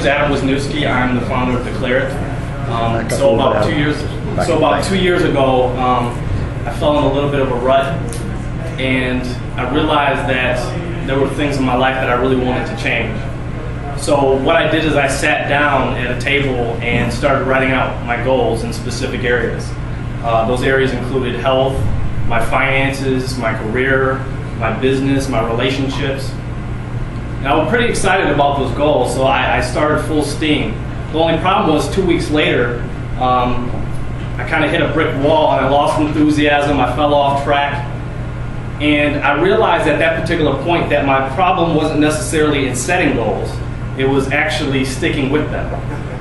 is Adam Wisniewski. I'm the founder of Declare It. So about 2 years ago, I fell in a little bit of a rut, and I realized that there were things in my life that I really wanted to change. So what I did is I sat down at a table and started writing out my goals in specific areas. Those areas included health, my finances, my career, my business, my relationships. And I was pretty excited about those goals, so I started full steam. The only problem was 2 weeks later, I kind of hit a brick wall and I lost enthusiasm, I fell off track. And I realized at that particular point that my problem wasn't necessarily in setting goals, it was actually sticking with them.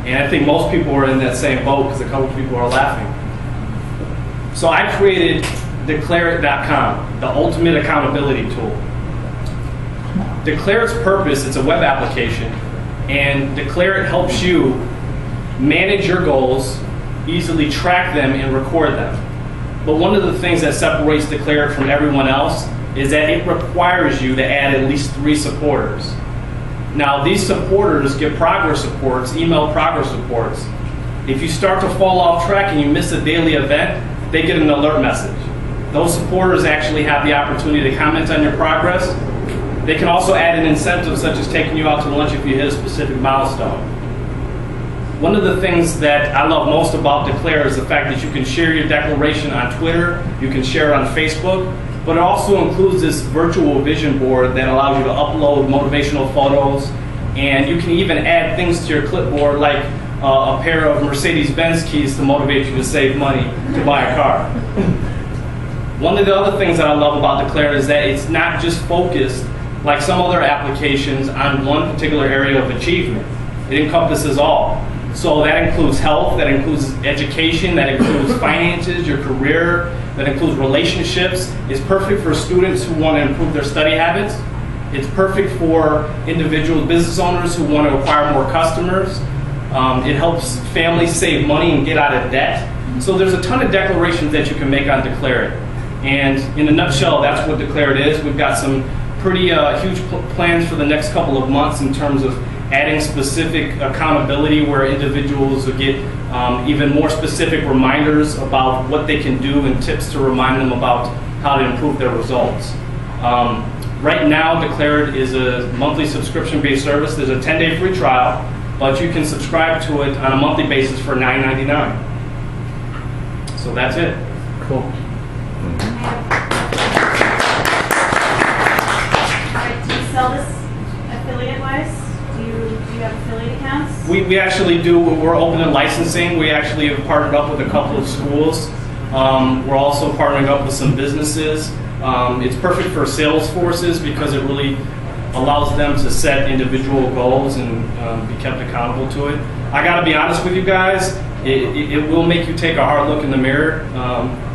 And I think most people are in that same boat because a couple of people are laughing. So I created DeclareIt.com, the ultimate accountability tool. Declare It's purpose, it's a web application, and Declare It helps you manage your goals, easily track them, and record them. But one of the things that separates Declare It from everyone else is that it requires you to add at least 3 supporters. Now, these supporters get progress reports, email progress reports. If you start to fall off track and you miss a daily event, they get an alert message. Those supporters actually have the opportunity to comment on your progress. They can also add an incentive such as taking you out to lunch if you hit a specific milestone. One of the things that I love most about Declare is the fact that you can share your declaration on Twitter, you can share it on Facebook, but it also includes this virtual vision board that allows you to upload motivational photos, and you can even add things to your clipboard like a pair of Mercedes-Benz keys to motivate you to save money to buy a car. One of the other things that I love about Declare is that it's not just focused like some other applications on one particular area of achievement. It encompasses all. So that includes health, that includes education, that includes finances, your career, that includes relationships. It's perfect for students who want to improve their study habits. It's perfect for individual business owners who want to acquire more customers. It helps families save money and get out of debt. So there's a ton of declarations that you can make on Declare It. And in a nutshell, that's what Declare It is. We've got some pretty huge plans for the next couple of months in terms of adding specific accountability where individuals will get even more specific reminders about what they can do and tips to remind them about how to improve their results. Right now, Declare It is a monthly subscription-based service. There's a 10-day free trial, but you can subscribe to it on a monthly basis for $9.99. So that's it. Cool. Do you sell this affiliate-wise? Do you have affiliate accounts? We actually do. We're open in licensing. We actually have partnered up with a couple of schools. We're also partnering up with some businesses. It's perfect for sales forces because it really allows them to set individual goals and be kept accountable to it. I got to be honest with you guys, it will make you take a hard look in the mirror.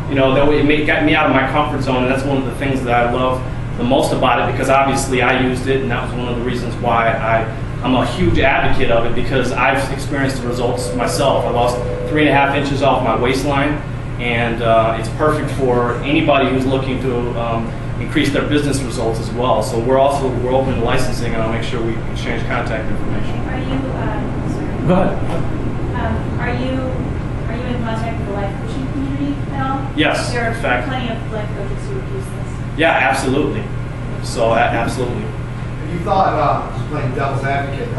Though it got me out of my comfort zone, and that's one of the things that I love the most about it, because obviously I used it, and that was one of the reasons why I'm a huge advocate of it, because I've experienced the results myself. I lost 3.5 inches off my waistline, and it's perfect for anybody who's looking to increase their business results as well. So we're open to licensing, and I'll make sure we exchange contact information. Are you? Go ahead. Are you in contact with the life coaching community at all? Yes. There are in fact, plenty of life coaches who use this. Yeah, absolutely. So absolutely. If you thought, just playing devil's advocate,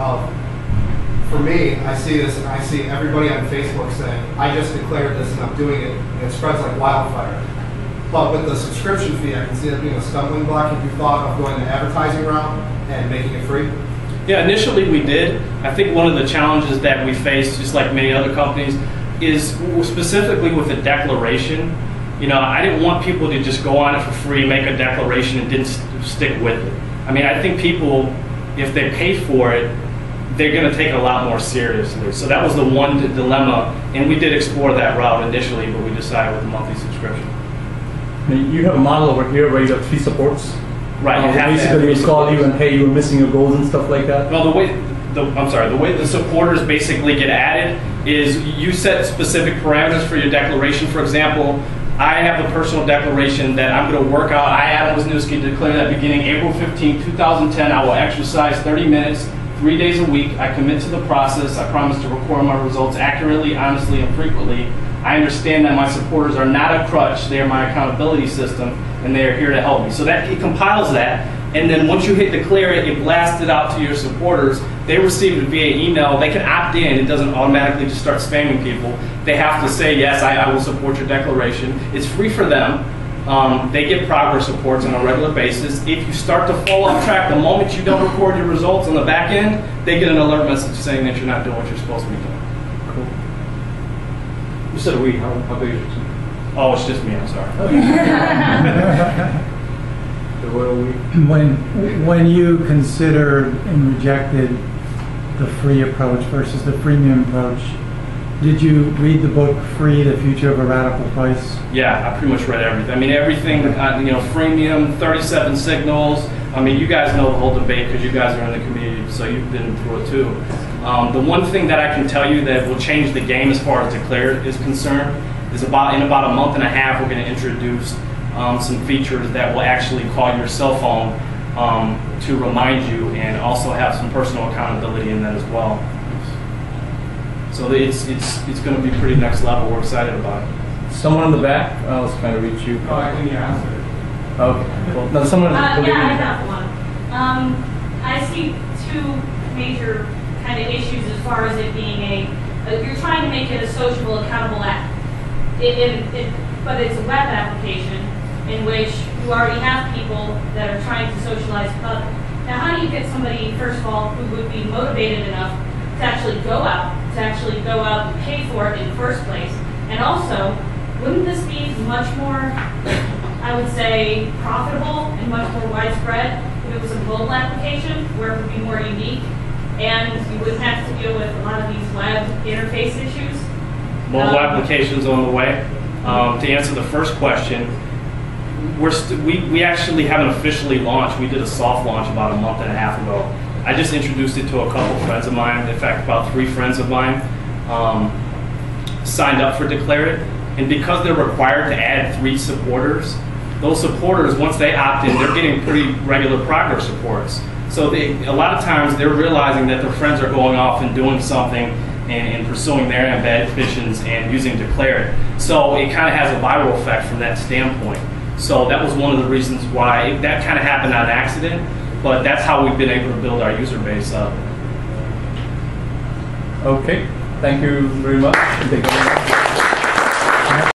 for me, I see this and I see everybody on Facebook saying, I just declared this and I'm doing it, and it spreads like wildfire. But with the subscription fee, I can see it being a stumbling block. If you thought of going the advertising route and making it free? Yeah, initially we did. I think one of the challenges that we faced, just like many other companies, is specifically with the declaration. I didn't want people to just go on it for free, make a declaration, and didn't stick with it. I mean, I think people, if they pay for it, they're going to take it a lot more seriously. So that was the one dilemma, and we did explore that route initially, but we decided with a monthly subscription. You have a model over here where you have 3 supports. Right. Basically, they call you and, hey, you're missing your goals and stuff like that. No, the way the supporters basically get added is you set specific parameters for your declaration. For example, I have a personal declaration that I'm going to work out. I, Adam Wisniewski, declare that beginning April 15, 2010, I will exercise 30 minutes 3 days a week. I commit to the process. I promise to record my results accurately, honestly, and frequently. I understand that my supporters are not a crutch. They are my accountability system, and they are here to help me. So that it compiles that, and then once you hit declare it, it blasts it out to your supporters. They receive it via email. They can opt in. It doesn't automatically just start spamming people. They have to say, yes, I will support your declaration. It's free for them. They get progress reports on a regular basis. If you start to fall off track, the moment you don't record your results on the back end, they get an alert message saying that you're not doing what you're supposed to be doing. Cool. You said we. How big is your team? Oh, it's just me. I'm sorry. The royal we. When you considered and rejected the free approach versus the freemium approach, did you read the book Free, The Future of a Radical Price? Yeah, I pretty much read everything. I mean, everything, freemium, 37 signals. I mean, you guys know the whole debate because you guys are in the community, so you've been through it too. The one thing that I can tell you that will change the game as far as Declare is concerned is in about a month and a half, we're going to introduce some features that will actually call your cell phone to remind you, and also have some personal accountability in that as well. So it's going to be pretty next level. We're excited about it. Someone in the back. I was trying to reach you. Oh, I think you answered it. Okay. Cool. Now someone. Yeah, I got one. I see two major kind of issues as far as it being you're trying to make it a sociable, accountable app. But it's a web application in which you already have people that are trying to socialize with others. Now, how do you get somebody, first of all, who would be motivated enough to actually go out and pay for it in the first place? And also, wouldn't this be much more, I would say, profitable and much more widespread if it was a mobile application where it would be more unique and you wouldn't have to deal with a lot of these web interface issues? Mobile applications on the way. To answer the first question, we actually haven't officially launched. We did a soft launch about a month and a half ago. I just introduced it to a couple friends of mine. In fact, about 3 friends of mine signed up for Declare It. And because they're required to add 3 supporters, those supporters, once they opt in, they're getting pretty regular progress reports. So a lot of times they're realizing that their friends are going off and doing something and pursuing their ambitions and using Declare It. So it kind of has a viral effect from that standpoint. So that was one of the reasons why that kind of happened on accident, but that's how we've been able to build our user base up. Okay. Thank you very much.